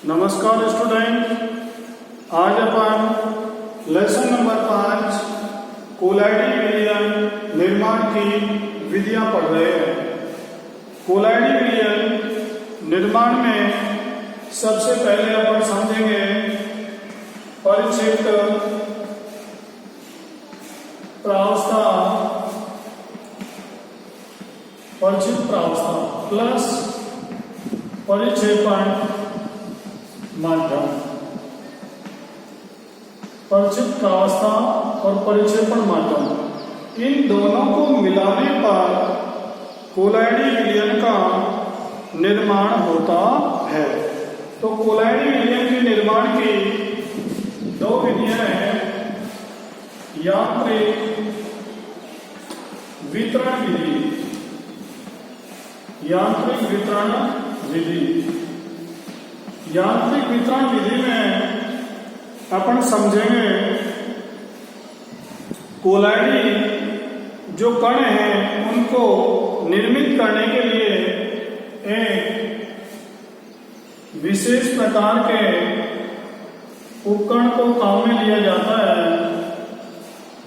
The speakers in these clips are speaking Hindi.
नमस्कार स्टूडेंट, आज अपन लेसन नंबर 5 कोलाइडी विलयन निर्माण की विधियां पढ़ रहे हैं। कोलाइडी विलयन निर्माण में सबसे पहले अपन समझेंगे परिक्षेप्त प्रावस्था प्लस परिक्षेपण माध्यम। परिक्षेप्त प्रावस्था और परिक्षेपण माध्यम, इन दोनों को मिलाने पर कोलाइडी विलयन का निर्माण होता है। तो कोलाइडी विलयन के निर्माण की दो विधियां हैं, यांत्रिक वितरण विधि, यांत्रिक वितरण विधि। यांत्रिक वितरण विधि में अपन समझेंगे कोलाइडी जो कण हैं उनको निर्मित करने के लिए एक विशेष प्रकार के उपकरण को काम में लिया जाता है,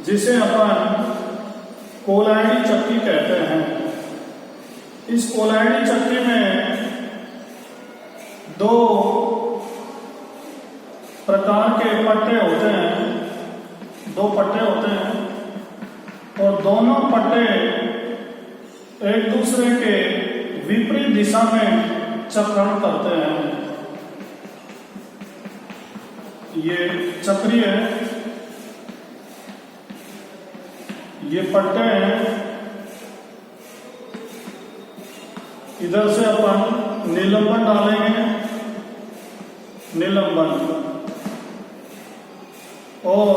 जिसे अपन कोलाइडी चक्की कहते हैं। इस कोलाइडी चक्की में दो प्रकार के पट्टे होते हैं, दो पट्टे होते हैं और दोनों पट्टे एक दूसरे के विपरीत दिशा में चक्रण करते हैं। ये चक्री है, ये पट्टे हैं। इधर से अपन निलंबन डालेंगे, निलंबन, और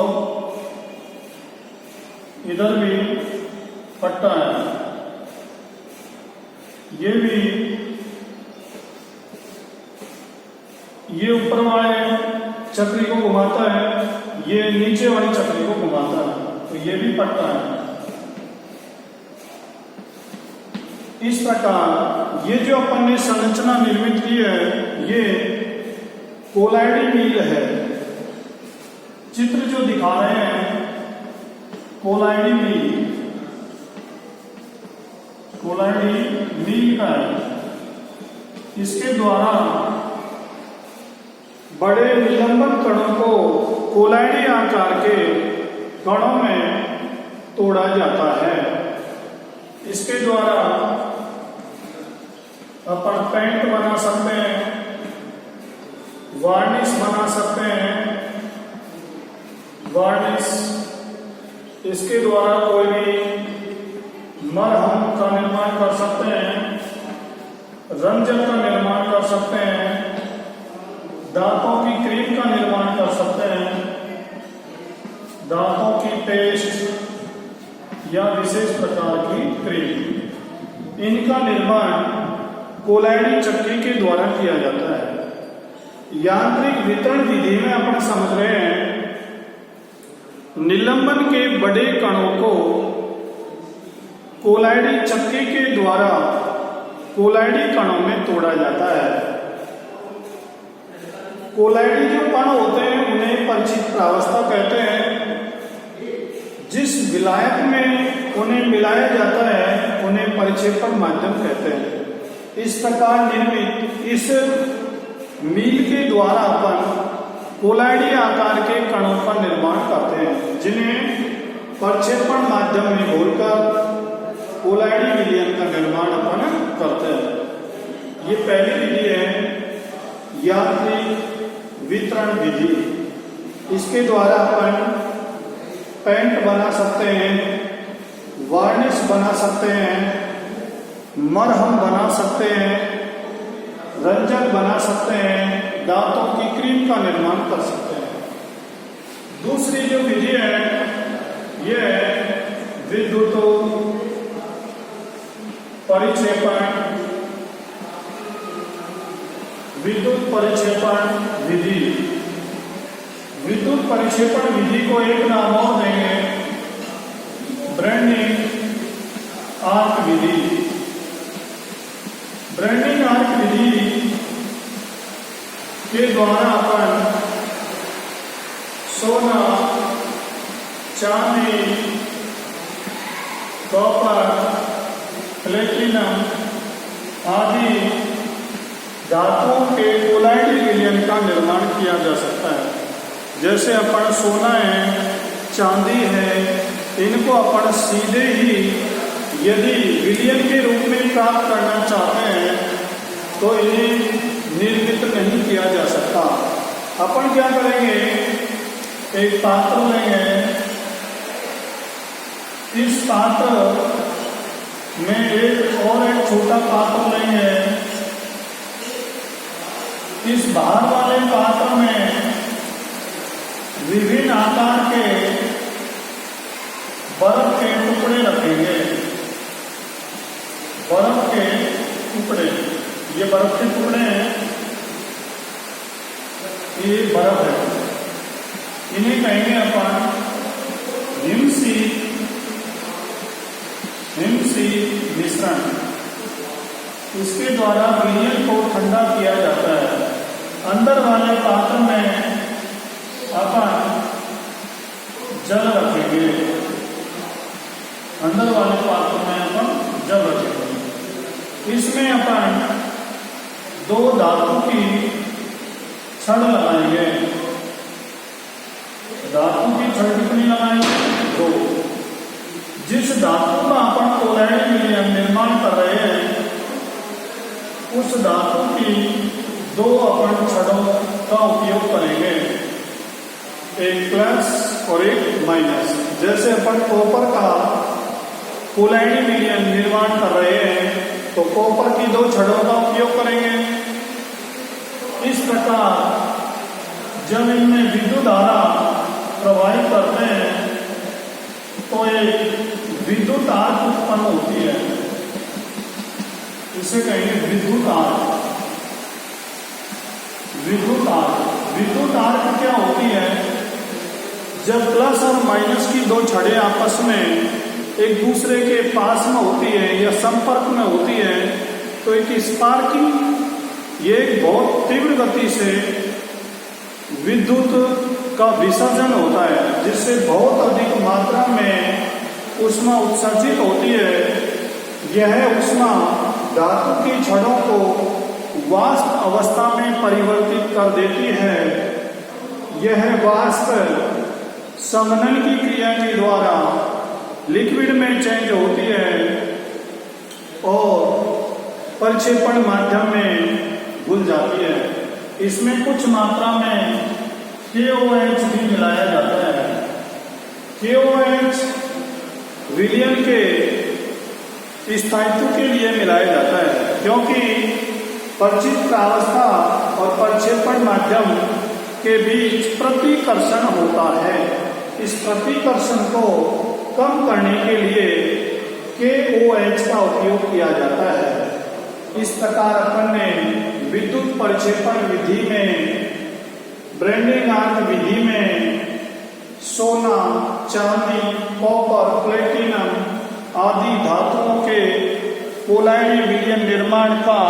इधर भी पट्टा है, ये भी, ये ऊपर वाले चक्री को घुमाता है, ये नीचे वाली चक्री को घुमाता है, तो ये भी पट्टा है। इस प्रकार ये जो अपन ने संरचना निर्मित की है, ये कोलाइडी मील है। चित्र जो दिखा रहे हैं कोलाइडी मील, कोलाइडी मील का है। इसके द्वारा बड़े निलंबन कणों को कोलाइडी आकार के कणों में तोड़ा जाता है। इसके द्वारा अपन पेंट बना सकते हैं, वार्निश बना सकते हैं, वार्निश। इसके द्वारा कोई भी मरहम का निर्माण कर सकते हैं, रंजन का निर्माण कर सकते हैं, दांतों की क्रीम का निर्माण कर सकते हैं, दांतों की पेस्ट या विशेष प्रकार की क्रीम। इनका निर्माण कोलाइडी चक्की के द्वारा किया जाता है। यांत्रिक वितरण विधि में अपन समझ रहे हैं निलंबन के बड़े कणों को कोलाइडी चक्की के द्वारा कोलाइडी कणों में तोड़ा जाता है। कोलाइडी जो कण होते हैं उन्हें परिक्षेप्त प्रावस्था कहते हैं। जिस विलायक में उन्हें मिलाया जाता है उन्हें परिक्षेपण माध्यम कहते हैं। इस प्रकार निर्मित इस मील के द्वारा अपन कोलाइडी आकार के कणों का निर्माण करते हैं, जिन्हें परिक्षेपण माध्यम में घोलकर कोलाइडी विलयन का निर्माण अपन करते हैं। ये पहली विधि है यांत्रिक वितरण विधि। इसके द्वारा अपन पेंट बना सकते हैं, वार्निश बना सकते हैं, मरहम बना सकते हैं, रंजक बना सकते हैं, दांतों की क्रीम का निर्माण कर सकते हैं। दूसरी जो विधि है यह है विद्युत परिक्षेपण, विद्युत परिक्षेपण विधि। विद्युत परिक्षेपण विधि को एक नाम और देंगे, ब्रेनिंग आर्क विधि। ब्रेनिंग आर्क विधि के द्वारा अपन सोना, चांदी, कॉपर, प्लेटिनम आदि धातुओं के कोलाइड विलयन का निर्माण किया जा सकता है। जैसे अपन सोना है, चांदी है, इनको अपन सीधे ही यदि विलयन के रूप में प्राप्त करना चाहते हैं तो इन्हें निर्मित नहीं किया जा सकता। अपन क्या करेंगे, एक पात्र लेंगे, इस पात्र में एक छोटा पात्र लेंगे, इस बाहर वाले पात्र में विभिन्न आकार के बर्फ के टुकड़े रखेंगे। बर्फ के टुकड़े, ये बर्फ के टुकड़े हैं, ये बर्फ है, इन्हें कहेंगे अपन हिमशीत मिश्रण। इसके द्वारा विलयन को ठंडा किया जाता है। अंदर वाले पात्र में अपन जल रखेंगे, अंदर वाले पात्र में अपन जल रखेंगे। इसमें अपन दो धातु की छड़ लगाएंगे। धातु की छड़ कितनी लगाएंगे? दो। जिस धातु का अपन कोलाइड विलयन निर्माण कर रहे हैं उस धातु की दो अपन छड़ों का उपयोग करेंगे, एक प्लस और एक माइनस। जैसे अपन कॉपर का कोलाइड विलयन निर्माण कर रहे हैं तो कॉपर की दो छड़ों का उपयोग करेंगे। इस प्रकार जब इनमें विद्युत धारा प्रवाहित करते हैं तो एक विद्युत आर्क उत्पन्न होती है, इसे कहेंगे विद्युत आर्क। विद्युत आर्क, विद्युत आर्क क्या होती है? जब प्लस और माइनस की दो छड़ें आपस में एक दूसरे के पास में होती है या संपर्क में होती है तो एक स्पार्किंग, ये एक बहुत तीव्र गति से विद्युत का विसर्जन होता है, जिससे बहुत अधिक मात्रा में ऊष्मा उत्सर्जित होती है। यह ऊष्मा धातु की छड़ों को वाष्प अवस्था में परिवर्तित कर देती है। यह वाष्प समनन की क्रिया के द्वारा लिक्विड में चेंज होती है और प्रक्षेपण माध्यम में घुल जाती है। इसमें कुछ मात्रा में KOH भी मिलाया जाता है। KOH विलयन के स्थायित्व के लिए मिलाया जाता है, क्योंकि परिचित प्रावस्था और प्रक्षेपण माध्यम के बीच प्रतिकर्षण होता है। इस प्रतिकर्षण को कम करने के लिए KOH का उपयोग किया जाता है। इस प्रकार अपन ने विद्युत प्रक्षेपण विधि में, ब्रेंडिंग आर्क विधि में सोना, चांदी, कॉपर, प्लेटिनम आदि धातुओं के कोलाइड विलयन निर्माण का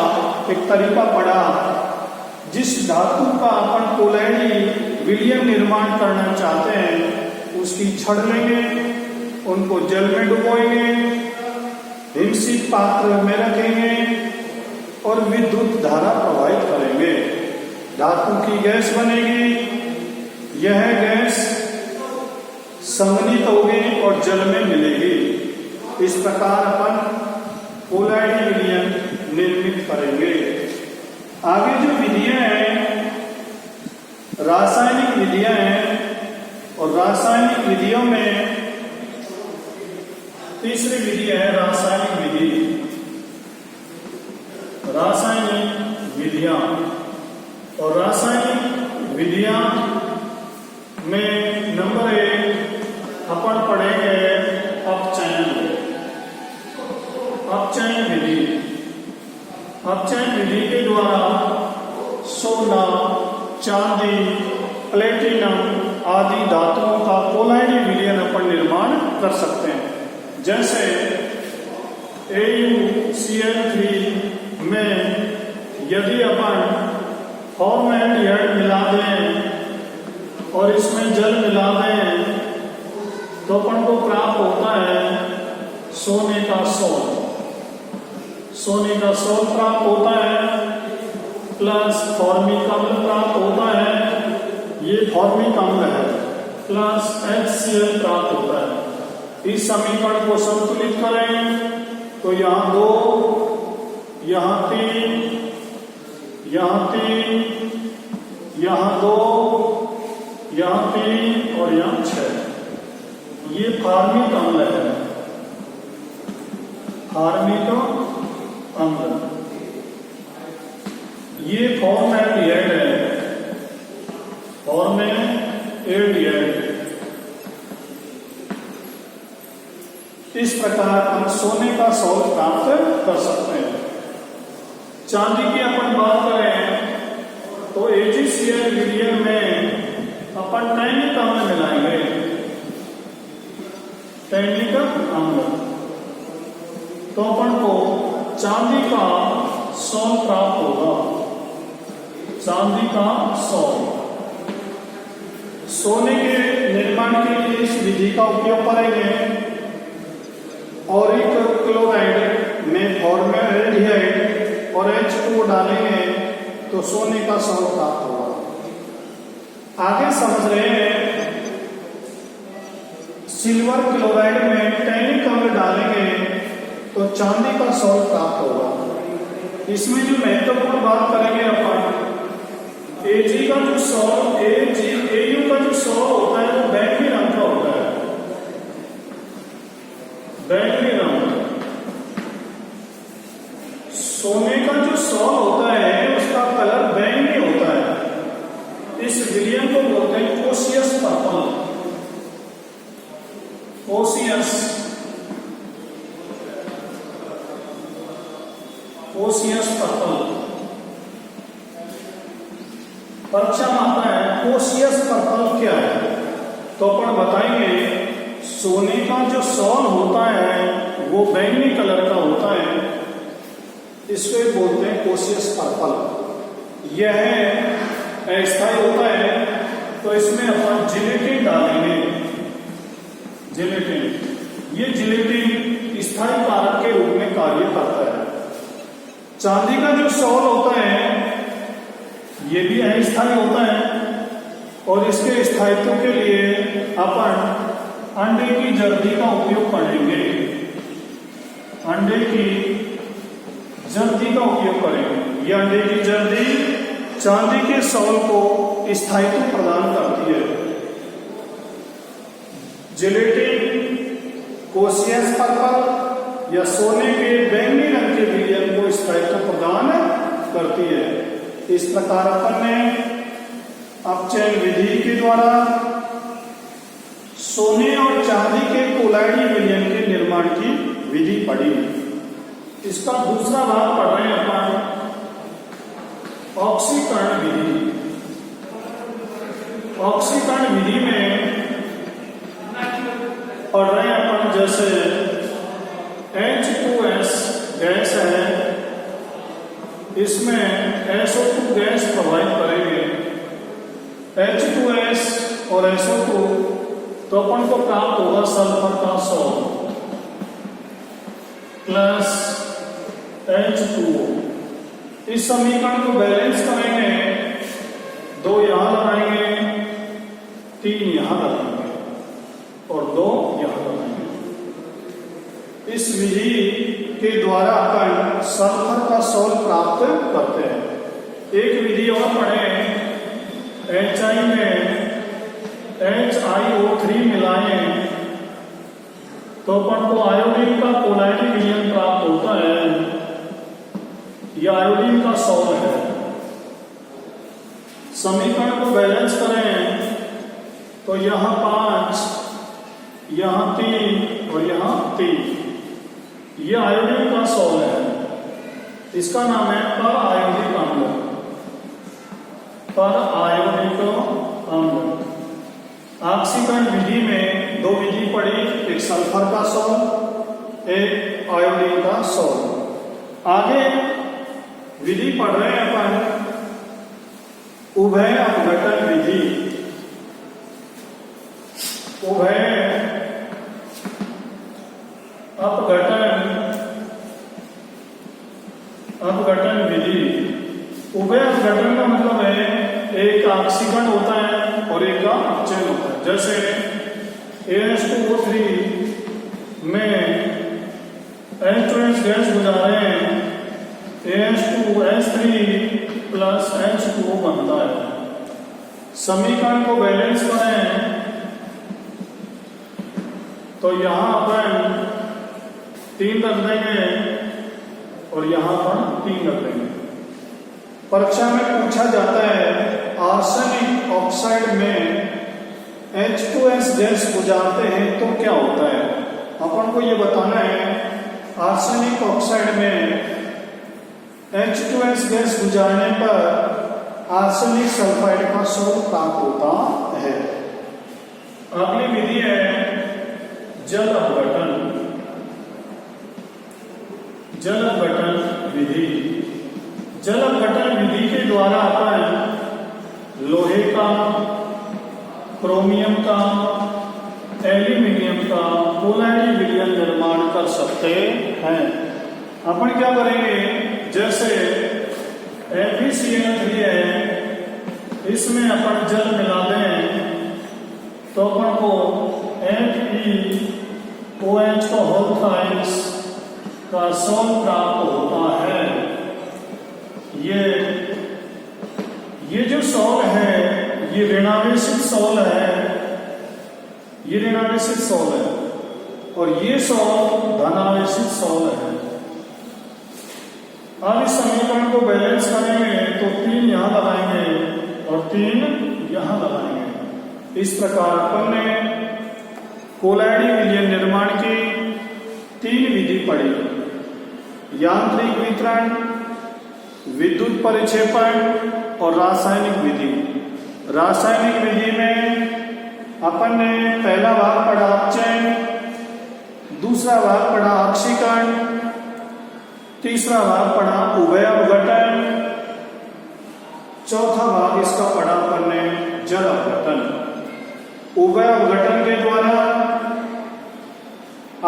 एक तरीका पढ़ा। जिस धातु का अपन कोलाइड विलयन निर्माण करना चाहते हैं उसकी छड़ लेंगे, उनको जल में डुबोएंगे, हिमशीत पात्र में रखेंगे और विद्युत धारा प्रवाहित करेंगे। धातु की गैस बनेगी। यह गैस संघनित होगी और जल में मिलेगी। इस प्रकार अपन कोलाइड विलयन निर्मित करेंगे। आगे जो विधियां हैं रासायनिक विधियां हैं, और रासायनिक विधियों में तीसरी विधि है रासायनिक विधि। रासायनिक विधियां, और रासायनिक विधियां में नंबर 1 अपन पढ़ेंगे अपचयन। अपचयन विधि, अपचयन विधि के द्वारा सोना, चांदी, प्लेटिनम आदि धातुओं का कोलाइड विलयन अपन निर्माण कर सकते हैं। जैसे AuCl3 में यदि अपन फॉर्मेल्डिहाइड एल्डिहाइड मिला दें और इसमें जल मिला दें तो अपन को प्राप्त होता है सोने का सोल। सोने का सोल प्राप्त होता है प्लस फॉर्मिक अम्ल प्राप्त होता है, ये फॉर्मिक अम्ल है, प्लस HCl प्राप्त होता है। इस समीकरण को संतुलित करें तो यहाँ 2, यहाँ 3, यहाँ 3, यहाँ 2, यहाँ 3 और यहाँ 6, ये फॉर्मिक अम्ल है। फॉर्मिक अम्ल ये फॉर्मएल्डिहाइड है, फॉर्मएल्डिहाइड। इस प्रकार हम सोने का सोल प्राप्त कर सकते हैं। चांदी की अपन बात करें तो AgCl विलयन में अपन टैनिक अम्ल मिलाएंगे, टैनिक अम्ल, तो अपन को चांदी का सोल प्राप्त होगा। चांदी का सोल। सोने के निर्माण के लिए इस विधि का उपयोग करेंगे। ऑरिक क्लोराइड में फॉर्मएल्डिहाइड और H2O डालेंगे तो सोने का सोल प्राप्त होगा। आगे समझ रहे हैं, सिल्वर क्लोराइड में टैनिक अम्ल डालेंगे तो चांदी का सोल प्राप्त होगा। इसमें जो महत्वपूर्ण बात करेंगे अपन, Ag का जो सोल, Au का जो सोल होता है वो बैंगनी रंग का होता है, बैंगनी रंग। सोने का जो सोल होता है उसका कलर बैंगनी होता है। इस विलयन को बोलते हैं ओसियस पर्पल, ओसियस, ओसियस पर्पल। परीक्षा में आता है ओसियस पर्पल क्या है, तो अपन बताएंगे सोने का जो सोल होता है वो बैंगनी कलर का होता है, इसको बोलते हैं ओसियस पर्पल। यह अस्थायी होता है तो इसमें अपन जिलेटिन डालेंगे, जिलेटिन। ये जिलेटिन स्थायी कारक के रूप में कार्य करता है। चांदी का जो सोल होता है ये भी अस्थायी होता है और इसके स्थायित्व के लिए अपन अंडे की जर्दी का उपयोग करेंगे, अंडे की जर्दी का उपयोग करेंगे। ये अंडे की जर्दी चांदी के सोल को स्थायित्व प्रदान करती है। जिलेटिन ओसियस पर्पल या सोने के बैंगनी रंग के विलयन को स्थायित्व प्रदान करती है। इस प्रकार अपन ने अपचयन विधि के द्वारा सोने और चांदी के कोलाइडी विलयन के निर्माण की विधि पढ़ी। इसका दूसरा भाग पढ़ रहे हैं अपन ऑक्सीकरण विधि। ऑक्सीकरण विधि में पढ़ रहे हैं अपन, जैसे H2S गैस है, इसमें SO2 गैस प्रवाहित करेंगे, H2S और SO2, तो अपन को प्राप्त होगा सल्फर का सोल प्लस H2O। इस समीकरण को बैलेंस करेंगे, 2 यहां लगाएंगे, 3 यहां लगाएंगे और 2 यहां लगाएंगे। इस विधि के द्वारा अपन सल्फर का सोल प्राप्त करते हैं। एक विधि और पढ़ें, HI में HiO3 मिलाएं तो अपन को आयोडीन का कोलाइडी विलयन प्राप्त होता है। यह आयोडीन का सोल है। समीकरण को बैलेंस करें तो यहाँ 5, यहाँ 3 और यहाँ 3, यह आयोडीन का सोल है। इसका नाम है पर आयोडिक अम्ल, पर आयोडिक अम्ल। ऑक्सीकरण विधि में 2 विधि पढ़ी, एक सल्फर का सोल, एक आयोडीन का सोल। आगे विधि पढ़ रहे हैं अपन उभय अपघटन विधि। उभय अपघटन विधि। उभय अपघटन का मतलब है एक का ऑक्सीकरण होता है और एक का अपचयन होता है। जैसे AH2O3 में H2S गैस गुजार रहे हैं, AH2S3 प्लस H2O बनता है। समीकरण को बैलेंस करें तो यहां अपन 3 रख देंगे और यहां पर 3 रख देंगे। परीक्षा में पूछा जाता है आर्सेनिक ऑक्साइड में H2S गैस गुजारते हैं तो क्या होता है। अपन को ये बताना है आर्सेनिक ऑक्साइड में H2S गैस गुजारने पर आर्सेनिक सल्फाइड का सोल प्राप्त होता है। अगली विधि है जल अपघटन। जल अपघटन विधि। जल अपघटन विधि के द्वारा अपन लोहे का, क्रोमियम का, एल्यूमिनियम का कोलाइड विलयन निर्माण कर सकते हैं। अपन क्या करेंगे, जैसे FeCl3 है, इसमें अपन जल मिला दें तो अपन को FeOH का होल थ्राइस का सोल प्राप्त होता है। ये जो सोल है ये ऋणावेशित सोल है, ये ऋणावेशित सोल है और ये सोल धनावेशित सोल है। अब इस समीकरण को बैलेंस करेंगे तो 3 यहां लगाएंगे और 3 यहां लगाएंगे। इस प्रकार अपन ने कोलाइडी विलयन निर्माण की 3 विधि पढ़ी। यांत्रिक वितरण, विद्युत परिक्षेपण और रासायनिक विधि। रासायनिक विधि में अपन ने पहला भाग पढ़ा अपचयन, दूसरा भाग पढ़ा ऑक्सीकरण, तीसरा भाग पढ़ा उभय अपघटन, चौथा भाग इसका पढ़ा अपन ने जल अपघटन। उभय अपघटन के द्वारा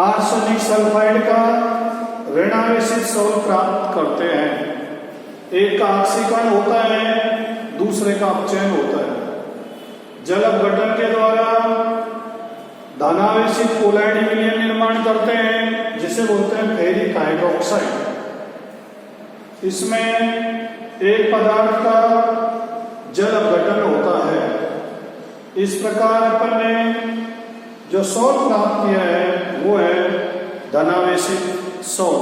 आर्सेनिक सल्फाइड का ऋणावेशित सोल प्राप्त करते हैं। एक का ऑक्सीकरण होता है, दूसरे का अपचयन होता है। जल अपघटन के द्वारा धनावेशित कोलाइड विलयन निर्माण करते हैं जिसे बोलते हैं फेरिक हाइड्रोक्साइड। इसमें एक पदार्थ का जल अपघटन होता है। इस प्रकार अपन ने जो सोल प्राप्त किया है वो है धनावेशित सोल।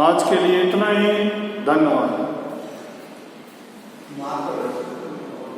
आज के लिए इतना ही, धन्यवाद।